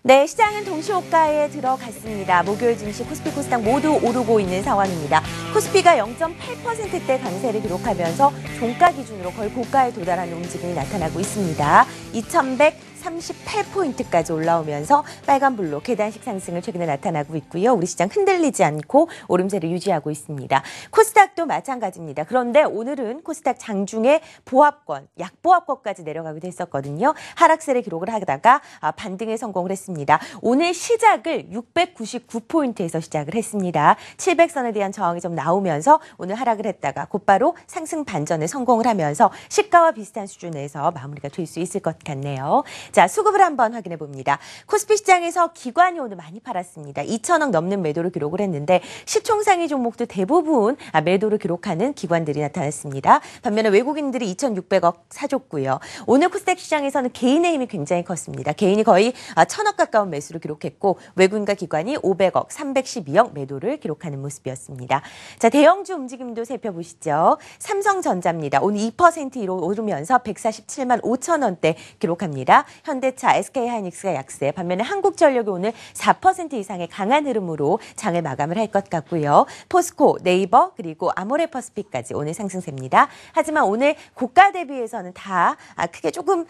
네, 시장은 동시호가에 들어갔습니다. 목요일 증시 코스피 코스닥 모두 오르고 있는 상황입니다. 코스피가 0.8%대 강세를 기록하면서 종가 기준으로 거의 고가에 도달하는 움직임이 나타나고 있습니다. 2138포인트까지 올라오면서 빨간불로 계단식 상승을 최근에 나타나고 있고요. 우리 시장 흔들리지 않고 오름세를 유지하고 있습니다. 코스닥도 마찬가지입니다. 그런데 오늘은 코스닥 장중에 보합권, 약보합권까지 내려가기도 했었거든요. 하락세를 기록을 하다가 반등에 성공을 했습니다. 오늘 시작을 699포인트에서 시작을 했습니다. 700선에 대한 저항이 좀 나오면서 오늘 하락을 했다가 곧바로 상승 반전에 성공을 하면서 시가와 비슷한 수준에서 마무리가 될 수 있을 것 같네요. 자, 수급을 한번 확인해 봅니다. 코스피 시장에서 기관이 오늘 많이 팔았습니다. 2천억 넘는 매도를 기록을 했는데 시총상위 종목도 대부분 매도를 기록하는 기관들이 나타났습니다. 반면에 외국인들이 2,600억 사줬고요. 오늘 코스닥 시장에서는 개인의 힘이 굉장히 컸습니다. 개인이 거의 1,000억 가까운 매수를 기록했고 외국인과 기관이 500억, 312억 매도를 기록하는 모습이었습니다. 자, 대형주 움직임도 살펴보시죠. 삼성전자입니다. 오늘 2% 오르면서 147만 5천 원대 기록합니다. 현대차, SK하이닉스가 약세, 반면에 한국전력이 오늘 4% 이상의 강한 흐름으로 장을 마감을 할 것 같고요. 포스코, 네이버, 그리고 아모레퍼시픽까지 오늘 상승세입니다. 하지만 오늘 고가 대비해서는 다 크게 조금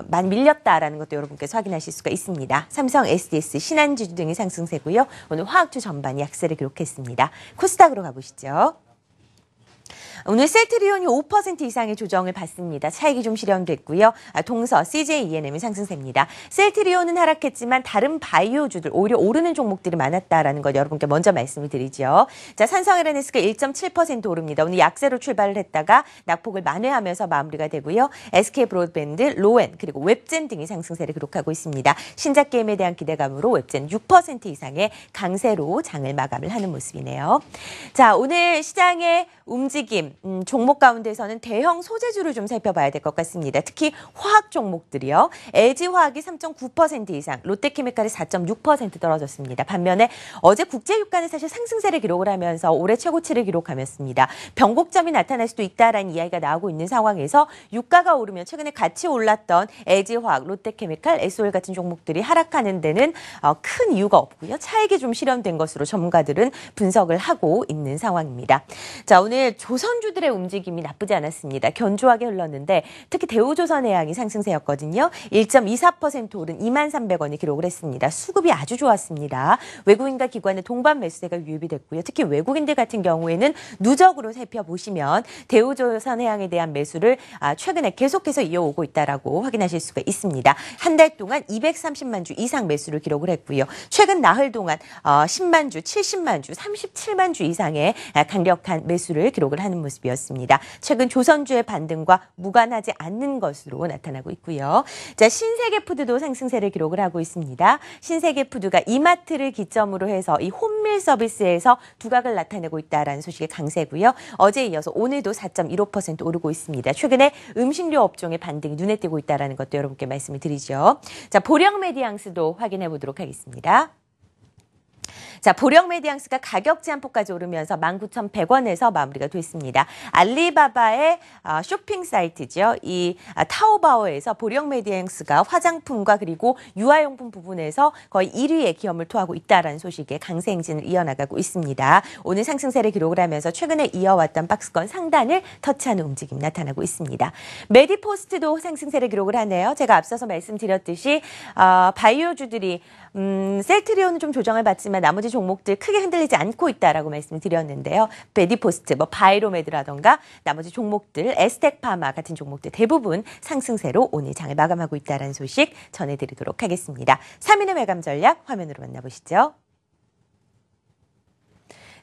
많이 밀렸다라는 것도 여러분께서 확인하실 수가 있습니다. 삼성, SDS, 신한주 등이 상승세고요. 오늘 화학주 전반이 약세를 기록했습니다. 코스닥으로 가보시죠. 오늘 셀트리온이 5% 이상의 조정을 받습니다. 차익이 좀 실현됐고요. 동서, CJ-ENM이 상승세입니다. 셀트리온은 하락했지만 다른 바이오주들 오히려 오르는 종목들이 많았다라는 것 여러분께 먼저 말씀을 드리죠. 자, 산성 LNS가 1.7% 오릅니다. 오늘 약세로 출발을 했다가 낙폭을 만회하면서 마무리가 되고요. SK 브로드밴드, 로엔, 그리고 웹젠 등이 상승세를 기록하고 있습니다. 신작 게임에 대한 기대감으로 웹젠 6% 이상의 강세로 장을 마감을 하는 모습이네요. 자, 오늘 시장의 움직임, 종목 가운데서는 대형 소재주를 좀 살펴봐야 될 것 같습니다. 특히 화학 종목들이요. LG화학이 3.9% 이상, 롯데케미칼이 4.6% 떨어졌습니다. 반면에 어제 국제유가는 사실 상승세를 기록을 하면서 올해 최고치를 기록하였습니다. 변곡점이 나타날 수도 있다라는 이야기가 나오고 있는 상황에서 유가가 오르면 최근에 같이 올랐던 LG화학, 롯데케미칼, SOL 같은 종목들이 하락하는 데는 큰 이유가 없고요. 차익이 좀 실현된 것으로 전문가들은 분석을 하고 있는 상황입니다. 자, 오늘 조선주들의 움직임이 나쁘지 않았습니다. 견조하게 흘렀는데 특히 대우조선해양이 상승세였거든요. 1.24% 오른 23,300원이 기록을 했습니다. 수급이 아주 좋았습니다. 외국인과 기관의 동반 매수세가 유입이 됐고요. 특히 외국인들 같은 경우에는 누적으로 살펴보시면 대우조선해양에 대한 매수를 최근에 계속해서 이어오고 있다라고 확인하실 수가 있습니다. 한 달 동안 230만 주 이상 매수를 기록을 했고요. 최근 나흘 동안 10만 주, 70만 주, 37만 주 이상의 강력한 매수를 기록을 하는 모습이었습니다. 최근 조선주의 반등과 무관하지 않는 것으로 나타나고 있고요. 자, 신세계푸드도 상승세를 기록을 하고 있습니다. 신세계푸드가 이마트를 기점으로 해서 이 홈밀 서비스에서 두각을 나타내고 있다라는 소식의 강세고요. 어제에 이어서 오늘도 4.15% 오르고 있습니다. 최근에 음식료 업종의 반등이 눈에 띄고 있다라는 것도 여러분께 말씀을 드리죠. 자, 보령메디앙스도 확인해 보도록 하겠습니다. 자, 보령메디앙스가 가격 제한폭까지 오르면서 19,100원에서 마무리가 됐습니다. 알리바바의 쇼핑 사이트죠. 이 타오바오에서 보령메디앙스가 화장품과 그리고 유아용품 부분에서 거의 1위의 기염을 토하고 있다라는 소식에 강세 행진을 이어나가고 있습니다. 오늘 상승세를 기록을 하면서 최근에 이어왔던 박스권 상단을 터치하는 움직임이 나타나고 있습니다. 메디포스트도 상승세를 기록을 하네요. 제가 앞서서 말씀드렸듯이 바이오주들이 셀트리온은 좀 조정을 받지만 나머지 종목들 크게 흔들리지 않고 있다라고 말씀을 드렸는데요. 메디포스트, 바이로메드라던가 나머지 종목들, 에스텍파마 같은 종목들 대부분 상승세로 오늘 장을 마감하고 있다는 소식 전해드리도록 하겠습니다. 3인의 매감 전략 화면으로 만나보시죠.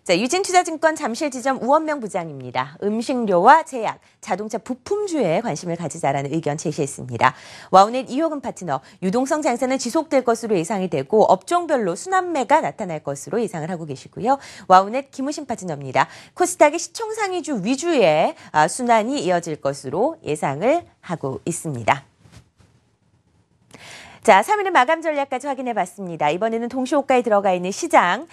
자, 유진투자증권 잠실지점 우원명 부장입니다. 음식료와 제약, 자동차 부품주에 관심을 가지자라는 의견 제시했습니다. 와우넷 이효근 파트너, 유동성 장세는 지속될 것으로 예상이 되고 업종별로 순환매가 나타날 것으로 예상을 하고 계시고요. 와우넷 김우신 파트너입니다. 코스닥의 시총상위주 위주의 순환이 이어질 것으로 예상을 하고 있습니다. 자, 3일의 마감 전략까지 확인해봤습니다. 이번에는 동시호가에 들어가 있는 시장,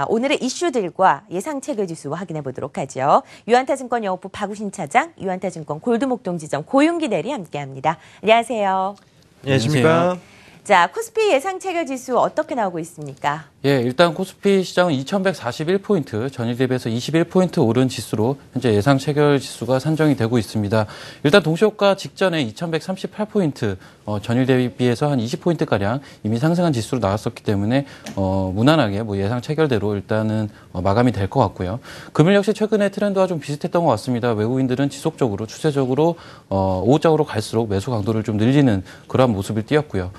오늘의 이슈들과 예상체결지수 확인해 보도록 하죠. 유한타증권 영업부 박우신 차장, 유한타증권 골드목동 지점 고윤기 대리 함께합니다. 안녕하세요. 안녕하십니까. 자, 코스피 예상 체결 지수 어떻게 나오고 있습니까? 예, 일단 코스피 시장은 2141포인트, 전일 대비해서 21포인트 오른 지수로 현재 예상 체결 지수가 산정이 되고 있습니다. 일단 동시효과 직전에 2138포인트, 전일 대비해서 한 20포인트가량 이미 상승한 지수로 나왔었기 때문에 무난하게 예상 체결대로 일단은 마감이 될 것 같고요. 금일 역시 최근에 트렌드와 좀 비슷했던 것 같습니다. 외국인들은 지속적으로 추세적으로 오후장으로 갈수록 매수 강도를 좀 늘리는 그러한 모습을 띄었고요.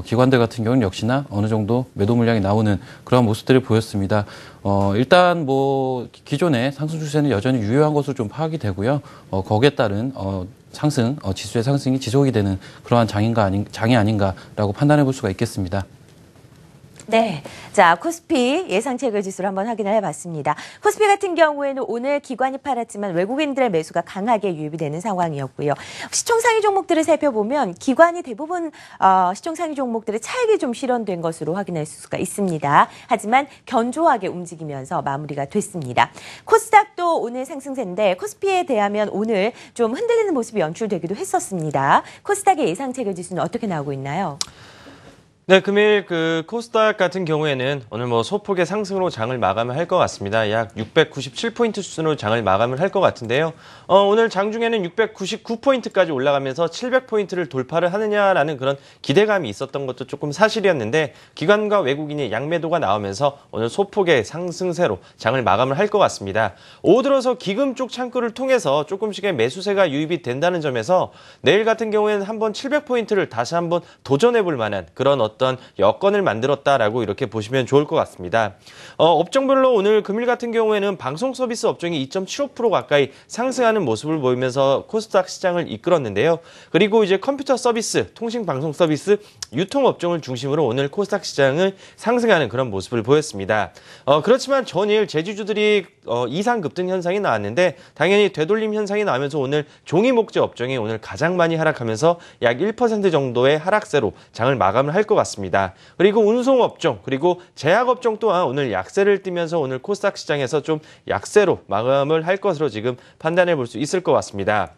기관들 같은 경우는 역시나 어느 정도 매도 물량이 나오는 그런 모습들을 보였습니다. 일단 기존의 상승 추세는 여전히 유효한 것으로 좀 파악이 되고요. 거기에 따른 지수의 상승이 지속이 되는 그러한 장이 아닌가라고 판단해 볼 수가 있겠습니다. 네. 자, 코스피 예상 체결 지수를 한번 확인을 해봤습니다. 코스피 같은 경우에는 오늘 기관이 팔았지만 외국인들의 매수가 강하게 유입이 되는 상황이었고요. 시총 상위 종목들을 살펴보면 기관이 대부분 시총 상위 종목들의 차익이 좀 실현된 것으로 확인할 수가 있습니다. 하지만 견조하게 움직이면서 마무리가 됐습니다. 코스닥도 오늘 상승세인데 코스피에 대하면 오늘 좀 흔들리는 모습이 연출되기도 했었습니다. 코스닥의 예상 체결 지수는 어떻게 나오고 있나요? 네, 금일 코스닥 같은 경우에는 오늘 소폭의 상승으로 장을 마감을 할 것 같습니다. 약 697포인트 수준으로 장을 마감을 할 것 같은데요. 오늘 장중에는 699포인트까지 올라가면서 700포인트를 돌파를 하느냐라는 그런 기대감이 있었던 것도 조금 사실이었는데 기관과 외국인의 양매도가 나오면서 오늘 소폭의 상승세로 장을 마감을 할 것 같습니다. 오후 들어서 기금 쪽 창구를 통해서 조금씩의 매수세가 유입이 된다는 점에서 내일 같은 경우에는 한번 700포인트를 다시 한번 도전해 볼 만한 그런 어떤 여건을 만들었다라고 이렇게 보시면 좋을 것 같습니다. 업종별로 오늘 금일 같은 경우에는 방송 서비스 업종이 2.75% 가까이 상승하는 모습을 보이면서 코스닥 시장을 이끌었는데요. 그리고 이제 컴퓨터 서비스, 통신 방송 서비스, 유통 업종을 중심으로 오늘 코스닥 시장을 상승하는 그런 모습을 보였습니다. 그렇지만 전일 제주주들이 이상 급등 현상이 나왔는데 당연히 되돌림 현상이 나오면서 오늘 종이 목재 업종이 오늘 가장 많이 하락하면서 약 1% 정도의 하락세로 장을 마감을 할 것 같습니다. 그리고 운송업종 그리고 제약업종 또한 오늘 약세를 띠면서 오늘 코스닥 시장에서 좀 약세로 마감을 할 것으로 지금 판단해 볼 수 있을 것 같습니다.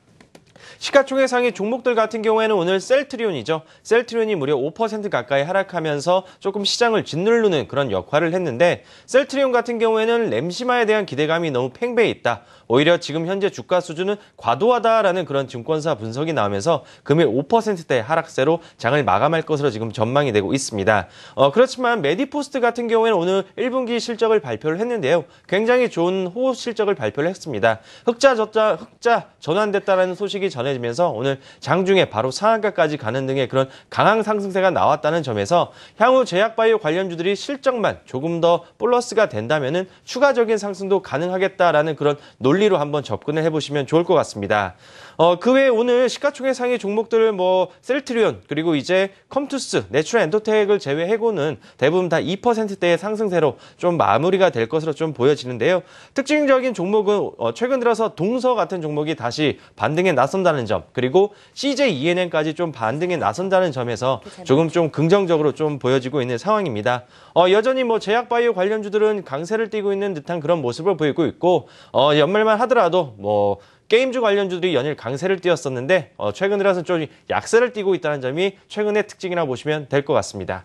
시가총액상위 종목들 같은 경우에는 오늘 셀트리온이죠. 셀트리온이 무려 5% 가까이 하락하면서 조금 시장을 짓누르는 그런 역할을 했는데 셀트리온 같은 경우에는 램시마에 대한 기대감이 너무 팽배해 있다. 오히려 지금 현재 주가 수준은 과도하다라는 그런 증권사 분석이 나오면서 금일 5%대 하락세로 장을 마감할 것으로 지금 전망이 되고 있습니다. 그렇지만 메디포스트 같은 경우에는 오늘 1분기 실적을 발표를 했는데요. 굉장히 좋은 호흡 실적을 발표를 했습니다. 흑자 전환됐다라는 소식이 전해지면서 오늘 장중에 바로 상한가까지 가는 등의 그런 강한 상승세가 나왔다는 점에서 향후 제약바이오 관련주들이 실적만 조금 더 플러스가 된다면은 추가적인 상승도 가능하겠다라는 그런 논리로 한번 접근을 해보시면 좋을 것 같습니다. 그 외에 오늘 시가총액 상위 종목들을 셀트리온 그리고 이제 컴투스, 내추럴 엔터텍을 제외하고는 대부분 다 2%대의 상승세로 좀 마무리가 될 것으로 좀 보여지는데요. 특징적인 종목은 최근 들어서 동서 같은 종목이 다시 반등에 나선다는 점 그리고 CJ-ENM까지 좀 반등에 나선다는 점에서 조금 좀 긍정적으로 좀 보여지고 있는 상황입니다. 여전히 제약바이오 관련주들은 강세를 띠고 있는 듯한 그런 모습을 보이고 있고 연말만 하더라도 게임주 관련주들이 연일 강세를 띄었었는데 최근 들어서 좀 약세를 띠고 있다는 점이 최근의 특징이라 보시면 될 것 같습니다.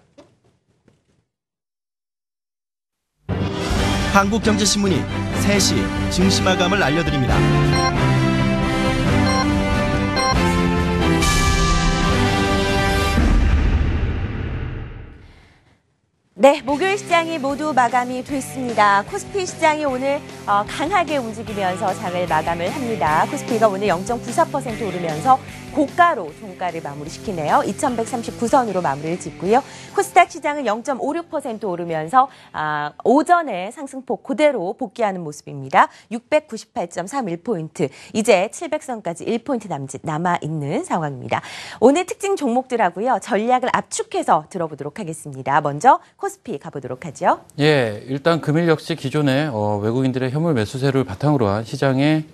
한국경제신문이 3시 증시 마감을 알려드립니다. 네, 목요일 시장이 모두 마감이 됐습니다. 코스피 시장이 오늘 강하게 움직이면서 장을 마감을 합니다. 코스피가 오늘 0.94% 오르면서 고가로 종가를 마무리시키네요. 2139선으로 마무리를 짓고요. 코스닥 시장은 0.56% 오르면서 오전에 상승폭 그대로 복귀하는 모습입니다. 698.31포인트. 이제 700선까지 1포인트 남짓 남아있는 상황입니다. 오늘 특징 종목들하고요. 전략을 압축해서 들어보도록 하겠습니다. 먼저 코스피 코스피 가보도록 하죠. 예, 일단 금일 역시 기존에 외국인들의 현물 매수세를 바탕으로 한 시장의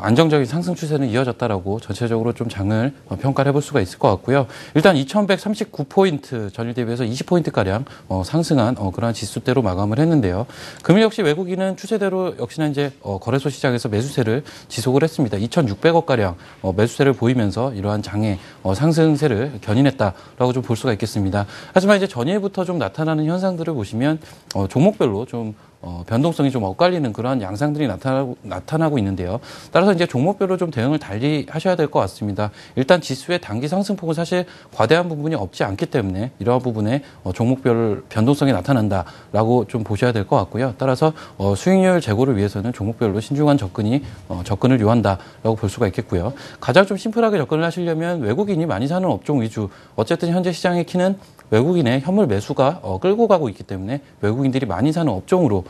안정적인 상승 추세는 이어졌다라고 전체적으로 좀 장을 평가를 해볼 수가 있을 것 같고요. 일단 2,139포인트 전일 대비해서 20포인트가량 상승한 그러한 지수대로 마감을 했는데요. 금일 역시 외국인은 추세대로 역시나 이제 거래소 시장에서 매수세를 지속을 했습니다. 2,600억가량 매수세를 보이면서 이러한 장의 상승세를 견인했다라고 좀 볼 수가 있겠습니다. 하지만 이제 전일부터 좀 나타나는 현상들을 보시면 종목별로 좀 변동성이 좀 엇갈리는 그러한 양상들이 나타나고 있는데요. 따라서 이제 종목별로 좀 대응을 달리 하셔야 될 것 같습니다. 일단 지수의 단기 상승폭은 사실 과대한 부분이 없지 않기 때문에 이러한 부분에 종목별 변동성이 나타난다라고 좀 보셔야 될 것 같고요. 따라서 수익률 제고를 위해서는 종목별로 신중한 접근을 요한다라고 볼 수가 있겠고요. 가장 좀 심플하게 접근을 하시려면 외국인이 많이 사는 업종 위주, 어쨌든 현재 시장의 키는 외국인의 현물 매수가 끌고 가고 있기 때문에 외국인들이 많이 사는 업종으로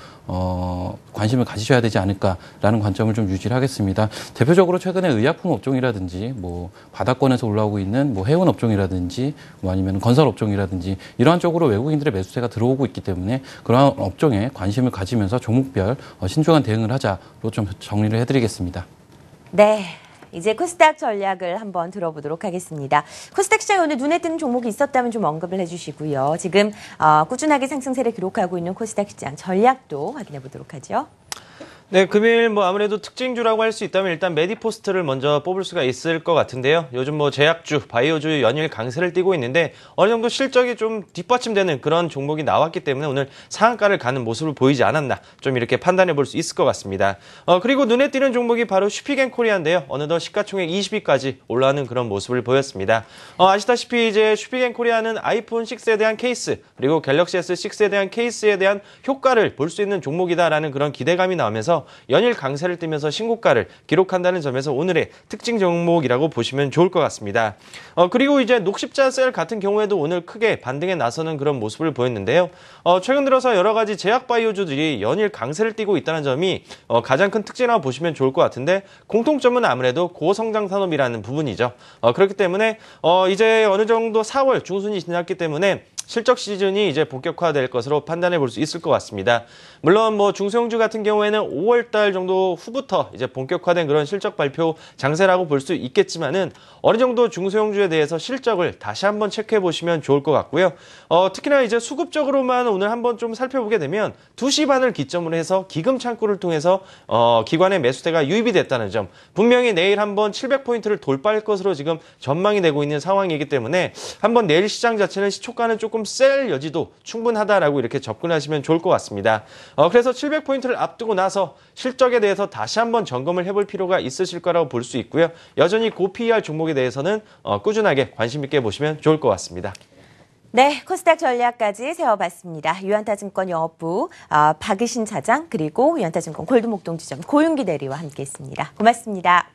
관심을 가지셔야 되지 않을까라는 관점을 좀 유지를 하겠습니다. 대표적으로 최근에 의약품 업종이라든지 뭐 바닥권에서 올라오고 있는 뭐 해운 업종이라든지 뭐 아니면 건설 업종이라든지 이러한 쪽으로 외국인들의 매수세가 들어오고 있기 때문에 그러한 업종에 관심을 가지면서 종목별 신중한 대응을 하자로 좀 정리를 해드리겠습니다. 네. 이제 코스닥 전략을 한번 들어보도록 하겠습니다. 코스닥 시장에 오늘 눈에 띄는 종목이 있었다면 좀 언급을 해주시고요. 지금 꾸준하게 상승세를 기록하고 있는 코스닥 시장 전략도 확인해 보도록 하죠. 네, 금일 아무래도 특징주라고 할 수 있다면 일단 메디포스트를 먼저 뽑을 수가 있을 것 같은데요. 요즘 제약주, 바이오주 연일 강세를 띠고 있는데 어느 정도 실적이 좀 뒷받침되는 그런 종목이 나왔기 때문에 오늘 상한가를 가는 모습을 보이지 않았나 좀 이렇게 판단해 볼 수 있을 것 같습니다. 그리고 눈에 띄는 종목이 바로 슈피겐코리아인데요. 어느덧 시가총액 20위까지 올라가는 그런 모습을 보였습니다. 아시다시피 이제 슈피겐코리아는 아이폰 6에 대한 케이스 그리고 갤럭시 S6에 대한 케이스에 대한 효과를 볼 수 있는 종목이다라는 그런 기대감이 나오면서 연일 강세를 띠면서 신고가를 기록한다는 점에서 오늘의 특징 종목이라고 보시면 좋을 것 같습니다. 그리고 이제 녹십자셀 같은 경우에도 오늘 크게 반등에 나서는 그런 모습을 보였는데요. 최근 들어서 여러 가지 제약 바이오주들이 연일 강세를 띠고 있다는 점이 가장 큰 특징이라고 보시면 좋을 것 같은데 공통점은 아무래도 고성장 산업이라는 부분이죠. 그렇기 때문에 이제 어느 정도 4월 중순이 지났기 때문에 실적 시즌이 이제 본격화될 것으로 판단해 볼 수 있을 것 같습니다. 물론 중소형주 같은 경우에는 5월달 정도 후부터 이제 본격화된 그런 실적 발표 장세라고 볼 수 있겠지만은 어느 정도 중소형주에 대해서 실적을 다시 한번 체크해 보시면 좋을 것 같고요. 특히나 이제 수급적으로만 오늘 한번 좀 살펴보게 되면 2시 반을 기점으로 해서 기금 창구를 통해서 기관의 매수세가 유입이 됐다는 점, 분명히 내일 한번 700포인트를 돌파할 것으로 지금 전망이 되고 있는 상황이기 때문에 한번 내일 시장 자체는 시초가는 조금 셀 여지도 충분하다라고 이렇게 접근하시면 좋을 것 같습니다. 그래서 700포인트를 앞두고 나서 실적에 대해서 다시 한번 점검을 해볼 필요가 있으실 거라고 볼 수 있고요. 여전히 고PER 종목에 대해서는 꾸준하게 관심 있게 보시면 좋을 것 같습니다. 네, 코스닥 전략까지 세워봤습니다. 유한타증권 영업부 박의신 차장 그리고 유한타증권 골드목동지점 고윤기 대리와 함께했습니다. 고맙습니다.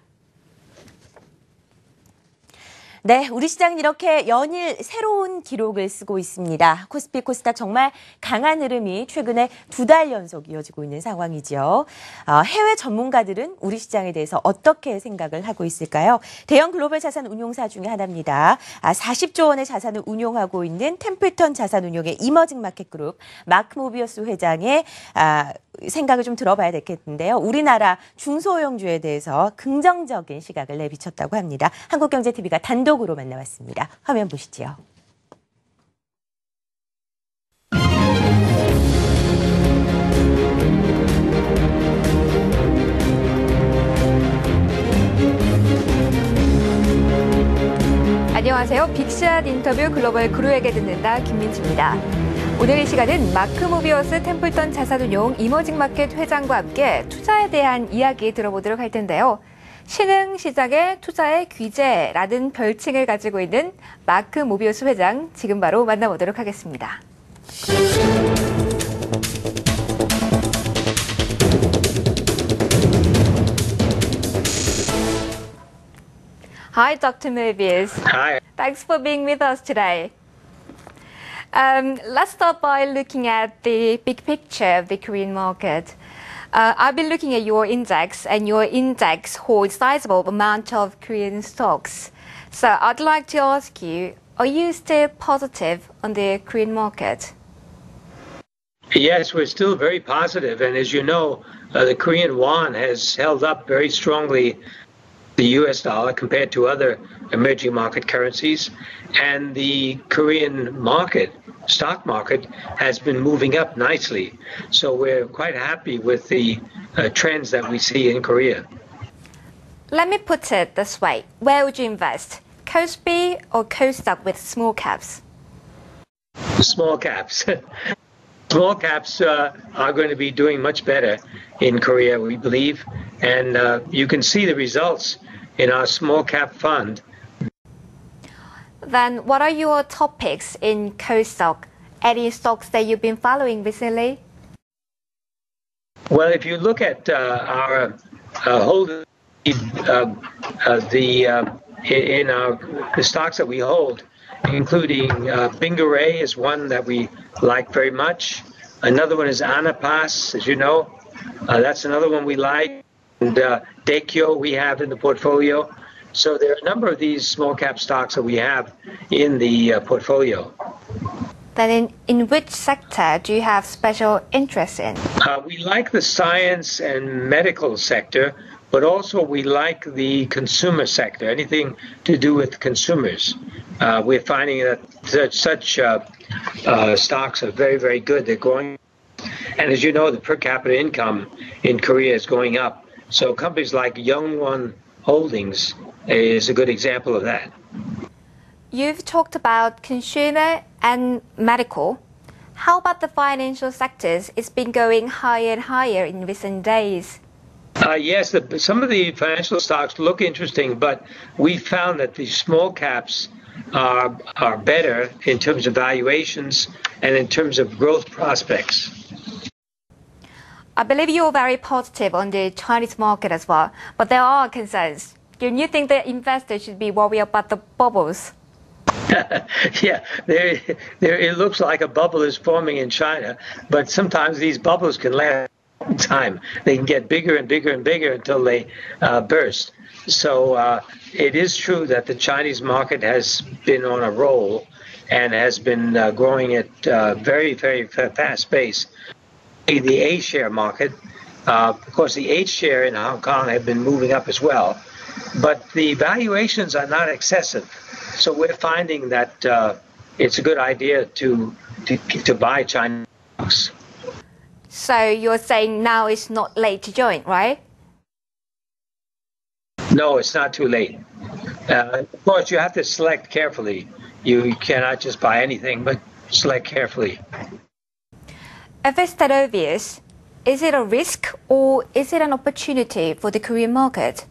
네, 우리 시장은 이렇게 연일 새로운 기록을 쓰고 있습니다. 코스피, 코스닥 정말 강한 흐름이 최근에 2달 연속 이어지고 있는 상황이죠. 해외 전문가들은 우리 시장에 대해서 어떻게 생각을 하고 있을까요? 대형 글로벌 자산 운용사 중에 하나입니다. 40조 원의 자산을 운용하고 있는 템플턴 자산운용의 이머징 마켓그룹 마크 모비어스 회장의 생각을 좀 들어봐야 되겠는데요. 우리나라 중소형주에 대해서 긍정적인 시각을 내비쳤다고 합니다. 한국경제TV가 단독으로 만나봤습니다. 화면 보시죠. 안녕하세요. 빅샷 인터뷰 글로벌 그루에게 듣는다 김민지입니다. 오늘 이 시간은 마크 모비어스 템플턴 자산운용 이머징 마켓 회장과 함께 투자에 대한 이야기 들어보도록 할 텐데요. 신흥시장의 투자의 귀재라는 별칭을 가지고 있는 마크 모비어스 회장 지금 바로 만나보도록 하겠습니다. Hi, Dr. Mobius. Hi. Thanks for being with us today. Let's start by looking at the big picture of the Korean market. I've been looking at your index, and your index holds sizable amount of Korean stocks. So I'd like to ask you, are you still positive on the Korean market? Yes, we're still very positive, and as you know, the Korean won has held up very strongly the U.S. dollar compared to other emerging market currencies, and the Korean market, stock market, has been moving up nicely. So we're quite happy with the trends that we see in Korea. Let me put it this way. Where would you invest? KOSPI or KOSDAQ with small caps? Small caps. Small caps are going to be doing much better in Korea, we believe, and you can see the results in our small cap fund. Then what are your top picks in KOSDAQ? Any stocks that you've been following recently? Well, if you look at our hold, the stocks that we hold, including Bingeray is one that we like very much. Another one is Anapas, as you know. That's another one we like. And Daikyo we have in the portfolio. So there are a number of these small cap stocks that we have in the portfolio. Then in which sector do you have special interest in? We like the science and medical sector, but also we like the consumer sector, anything to do with consumers. We're finding that such stocks are very, very good. They're growing. And as you know, the per capita income in Korea is going up. So companies like Youngwon Holdings is a good example of that. You've talked about consumer and medical. How about the financial sectors? It's been going higher and higher in recent days. Yes, some of the financial stocks look interesting, but we found that the small caps are better in terms of valuations and in terms of growth prospects. I believe you're very positive on the Chinese market as well, but there are concerns. Do you think that investors should be worried about the bubbles? Yeah, it looks like a bubble is forming in China, but sometimes these bubbles can last a long time. They can get bigger and bigger and bigger until they burst. So it is true that the Chinese market has been on a roll and has been growing at very, very fast pace. The A-share market, of course, the H-share in Hong Kong have been moving up as well, but the valuations are not excessive. So we're finding that it's a good idea to buy Chinese stocks. So you're saying now it's not late to join, right? No, it's not too late. Of course, you have to select carefully. You cannot just buy anything, but select carefully. If it's that obvious, is it a risk or is it an opportunity for the Korean market?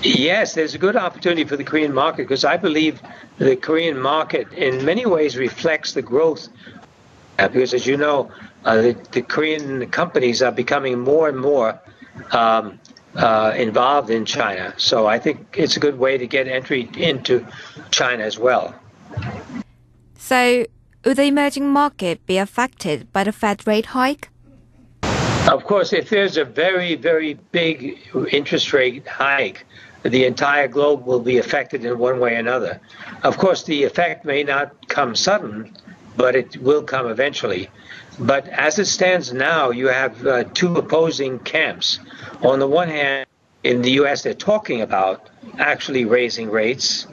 Yes, there's a good opportunity for the Korean market because I believe the Korean market in many ways reflects the growth. Because as you know, the Korean companies are becoming more and more involved in China. So I think it's a good way to get entry into China as well. So will the emerging market be affected by the Fed rate hike? Of course, if there's a very, very big interest rate hike, the entire globe will be affected in one way or another. Of course, the effect may not come sudden, but it will come eventually. But as it stands now, you have two opposing camps. On the one hand, in the U.S., they're talking about actually raising rates.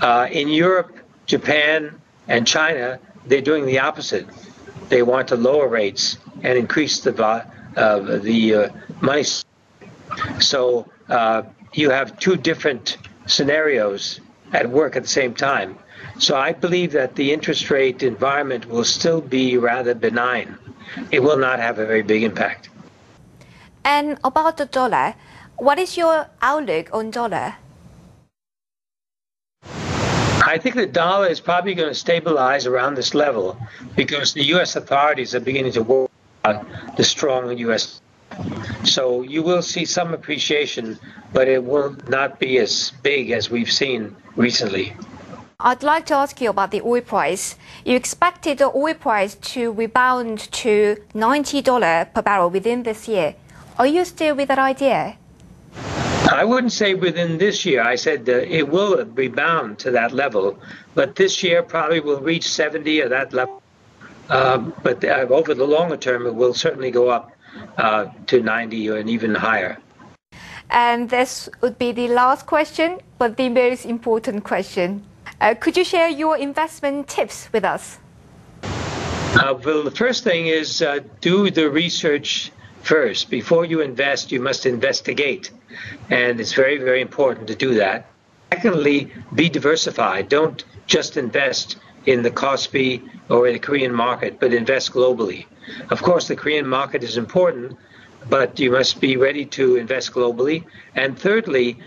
In Europe, Japan, and China, they're doing the opposite. They want to lower rates and increase the money. So you have two different scenarios at work at the same time. So I believe that the interest rate environment will still be rather benign. It will not have a very big impact. And about the dollar, what is your outlook on dollar? I think the dollar is probably going to stabilize around this level because the U.S. authorities are beginning to work on the strong U.S. So you will see some appreciation, but it will not be as big as we've seen recently. I'd like to ask you about the oil price. You expected the oil price to rebound to $90 per barrel within this year. Are you still with that idea? I wouldn't say within this year. I said it will rebound to that level, but this year probably will reach 70 or that level. but over the longer term, it will certainly go up to 90 or even higher. And this would be the last question, but the most important question. Could you share your investment tips with us? Well, the first thing is do the research first. Before you invest, you must investigate. And it's very, very important to do that. Secondly, be diversified. Don't just invest in the Kospi or in the Korean market, but invest globally. Of course, the Korean market is important, but you must be ready to invest globally. And thirdly,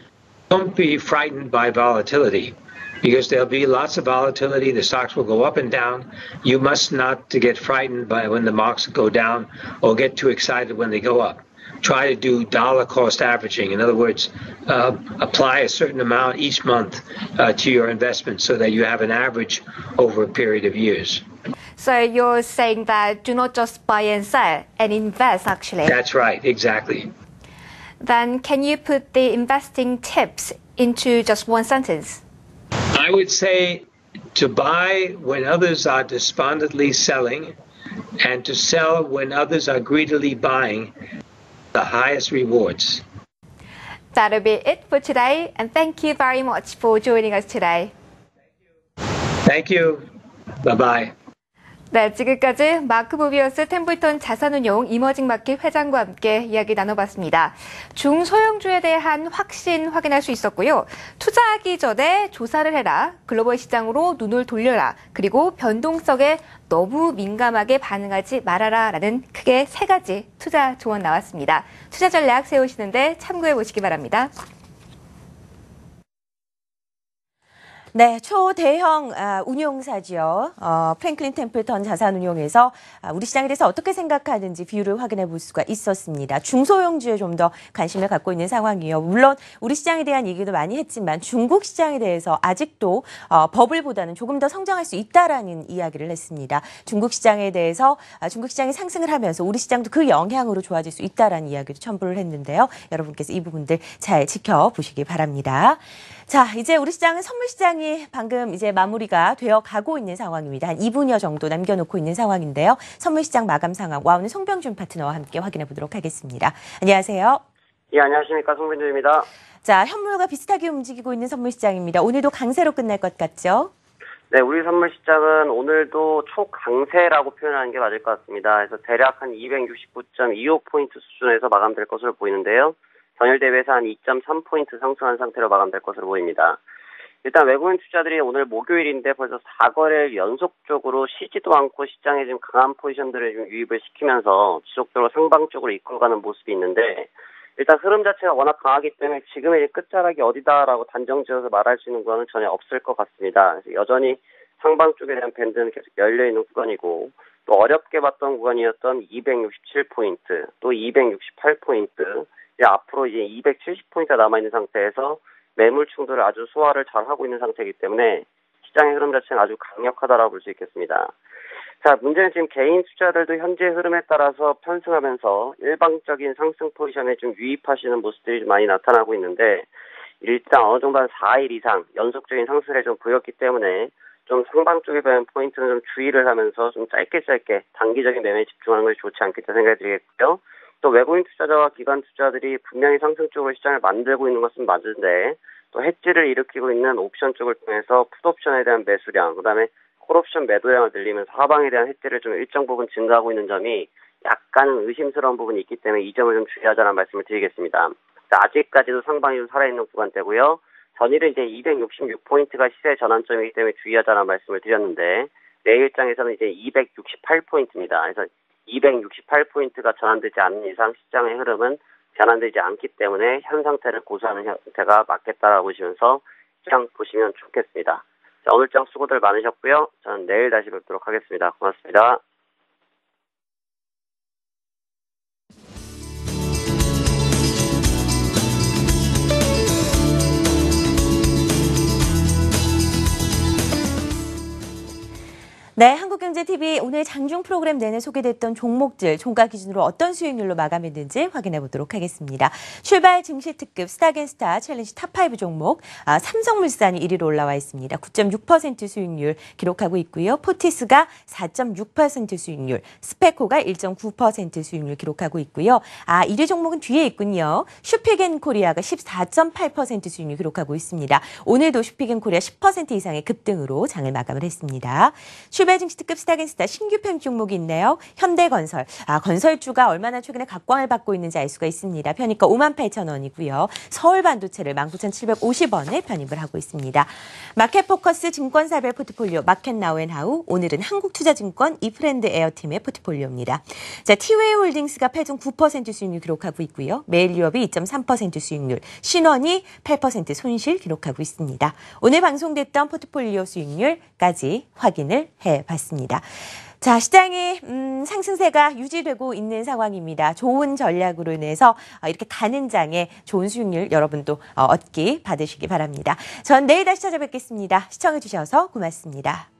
don't be frightened by volatility, because there'll be lots of volatility. The stocks will go up and down. You must not get frightened by when the markets go down or get too excited when they go up. Try to do dollar cost averaging. In other words, apply a certain amount each month to your investment so that you have an average over a period of years. So you're saying that do not just buy and sell and invest, actually. That's right, exactly. Then can you put the investing tips into just one sentence? I would say to buy when others are despondently selling and to sell when others are greedily buying, the highest rewards. That'll be it for today, and thank you very much for joining us today. Thank you. Bye-bye. 네, 지금까지 마크 모비어스 템플턴 자산운용 이머징 마켓 회장과 함께 이야기 나눠봤습니다. 중소형주에 대한 확신 확인할 수 있었고요. 투자하기 전에 조사를 해라, 글로벌 시장으로 눈을 돌려라, 그리고 변동성에 너무 민감하게 반응하지 말아라 라는 크게 3가지 투자 조언 나왔습니다. 투자 전략 세우시는데 참고해 보시기 바랍니다. 네, 초대형 운용사지요. 프랭클린 템플턴 자산운용에서 우리 시장에 대해서 어떻게 생각하는지 비율을 확인해 볼 수가 있었습니다. 중소형주에 좀 더 관심을 갖고 있는 상황이에요. 물론 우리 시장에 대한 얘기도 많이 했지만 중국 시장에 대해서 아직도 버블보다는 조금 더 성장할 수 있다라는 이야기를 했습니다. 중국 시장에 대해서 중국 시장이 상승을 하면서 우리 시장도 그 영향으로 좋아질 수 있다라는 이야기도 첨부를 했는데요. 여러분께서 이 부분들 잘 지켜보시기 바랍니다. 자, 이제 우리 시장은 선물 시장이 방금 이제 마무리가 되어 가고 있는 상황입니다. 한 2분여 정도 남겨놓고 있는 상황인데요. 선물 시장 마감 상황 와우는 송병준 파트너와 함께 확인해 보도록 하겠습니다. 안녕하세요. 예, 안녕하십니까. 송병준입니다. 자, 현물과 비슷하게 움직이고 있는 선물 시장입니다. 오늘도 강세로 끝날 것 같죠? 네, 우리 선물 시장은 오늘도 초강세라고 표현하는 게 맞을 것 같습니다. 그래서 대략 한 269.25포인트 수준에서 마감될 것으로 보이는데요. 전일 대비해서 한 2.3포인트 상승한 상태로 마감될 것으로 보입니다. 일단 외국인 투자들이 오늘 목요일인데 벌써 4거래일 연속적으로 쉬지도 않고 시장에 좀 강한 포지션들을 좀 유입을 시키면서 지속적으로 상방 쪽으로 이끌어가는 모습이 있는데, 일단 흐름 자체가 워낙 강하기 때문에 지금의 끝자락이 어디다라고 단정지어서 말할 수 있는 구간은 전혀 없을 것 같습니다. 그래서 여전히 상방 쪽에 대한 밴드는 계속 열려있는 구간이고, 또 어렵게 봤던 구간이었던 267포인트, 또 268포인트, 앞으로 이제 270포인트가 남아있는 상태에서 매물 충돌을 아주 소화를 잘하고 있는 상태이기 때문에 시장의 흐름 자체는 아주 강력하다라고 볼 수 있겠습니다. 자, 문제는 지금 개인 투자들도 현재 흐름에 따라서 편승하면서 일방적인 상승 포지션에 좀 유입하시는 모습들이 좀 많이 나타나고 있는데, 일단 어느 정도 한 4일 이상 연속적인 상승을 좀 보였기 때문에 좀 상방 쪽에 대한 포인트는 좀 주의를 하면서 좀 짧게 단기적인 매매에 집중하는 것이 좋지 않겠다 생각이 들겠고요. 또 외국인 투자자와 기관 투자들이 분명히 상승 쪽으로 시장을 만들고 있는 것은 맞은데, 또 해지를 일으키고 있는 옵션 쪽을 통해서 풋옵션에 대한 매수량, 그다음에 콜옵션 매도량을 늘리면서 하방에 대한 해지를 좀 일정 부분 증가하고 있는 점이 약간 의심스러운 부분이 있기 때문에 이 점을 좀 주의하자는 말씀을 드리겠습니다. 아직까지도 상방이 좀 살아있는 구간대고요. 전일은 이제 266포인트가 시세 전환점이기 때문에 주의하자는 말씀을 드렸는데, 내일장에서는 이제 268포인트입니다. 그래서 268포인트가 전환되지 않는 이상 시장의 흐름은 변환되지 않기 때문에 현 상태를 고수하는 형태가 맞겠다라고 보시면서 시장 보시면 좋겠습니다. 자, 오늘 장 수고들 많으셨고요. 저는 내일 다시 뵙도록 하겠습니다. 고맙습니다. 네, 한국경제TV 오늘 장중 프로그램 내내 소개됐던 종목들 종가 기준으로 어떤 수익률로 마감했는지 확인해 보도록 하겠습니다. 출발 증시 특급 스타겐스타 챌린지 탑5 종목, 삼성물산이 1위로 올라와 있습니다. 9.6% 수익률 기록하고 있고요. 포티스가 4.6% 수익률, 스페코가 1.9% 수익률 기록하고 있고요. 1위 종목은 뒤에 있군요. 슈피겐코리아가 14.8% 수익률 기록하고 있습니다. 오늘도 슈피겐코리아 10% 이상의 급등으로 장을 마감을 했습니다. 출발 증시 특급 스타겐스타 신규 편입 종목이 있네요. 현대건설. 건설주가 얼마나 최근에 각광을 받고 있는지 알 수가 있습니다. 편입가 58,000원이고요. 서울반도체를 19,750원에 편입을 하고 있습니다. 마켓포커스 증권사별 포트폴리오 마켓나우앤하우. 오늘은 한국투자증권 이프랜드 에어팀의 포트폴리오입니다. 자, 티웨이홀딩스가 8.9% 수익률 기록하고 있고요. 메일유업이 2.3% 수익률, 신원이 8% 손실 기록하고 있습니다. 오늘 방송됐던 포트폴리오 수익률까지 확인을 해봤습니다. 자, 시장이 상승세가 유지되고 있는 상황입니다. 좋은 전략으로 인해서 이렇게 가는 장에 좋은 수익률 여러분도 받으시기 바랍니다. 전 내일 다시 찾아뵙겠습니다. 시청해주셔서 고맙습니다.